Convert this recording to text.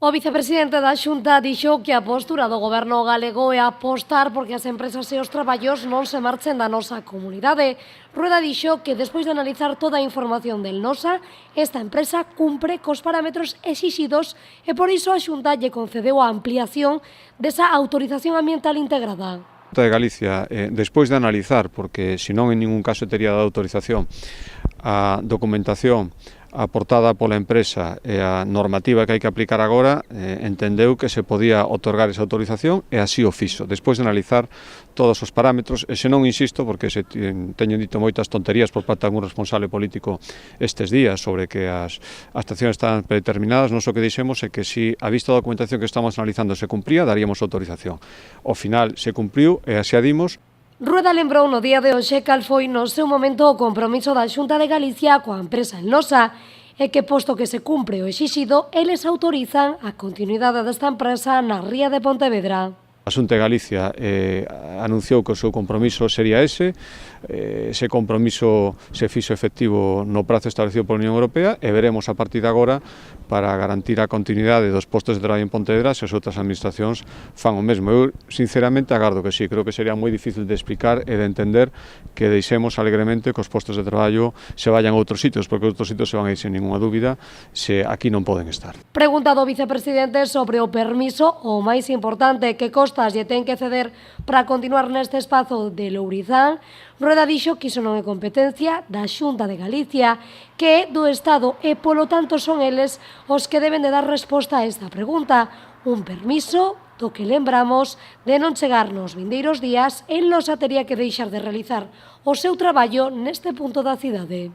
O vicepresidente da Xunta dixo que a postura do goberno galego é apostar porque as empresas e os traballos non se marchen da nosa comunidade. Rueda dixo que despois de analizar toda a información del NOSA, esta empresa cumpre cos parámetros exixidos e por iso a Xunta lle concedeu a ampliación desa autorización ambiental integrada. De Galicia, despois de analizar, porque senón en ningún caso tería dado autorización, a documentación aportada pola empresa e a normativa que hai que aplicar agora, entendeu que se podía otorgar esa autorización e así o fixo, despois de analizar todos os parámetros, e senón insisto, porque se teño dito moitas tonterías por parte de algún responsable político estes días sobre que as estacións están predeterminadas, non o que dixemos é que si a vista da documentación que estamos analizando se cumpría, daríamos autorización. Ao final se cumpriu e así a dimos. Rueda lembrou no día de hoxe cal foi no seu momento o compromiso da Xunta de Galicia coa empresa Nosa e que, posto que se cumpre o exixido, eles autorizan a continuidade desta empresa na ría de Pontevedra. A Xunta de Galicia anunciou que o seu compromiso sería ese compromiso se fixo efectivo no prazo establecido pola Unión Europea e veremos a partir de agora para garantir a continuidade dos postos de traballo en Pontevedra se as outras administracións fan o mesmo. Eu, sinceramente, agardo que sí, creo que sería moi difícil de explicar e de entender que deixemos alegremente que os postos de traballo se vayan a outros sitios, porque outros sitios se van a ir sin ninguna dúbida se aquí non poden estar. Preguntado o vicepresidente sobre o permiso, o máis importante, que costas lle ten que ceder para continuar neste espazo de Lourizán, Rueda dixo que iso non é competencia da Xunta de Galicia, que é do Estado e, polo tanto, son eles os que deben de dar resposta a esta pregunta. Un permiso do que lembramos de non chegar nos vindeiros días, el Nosa tería que deixar de realizar o seu traballo neste punto da cidade.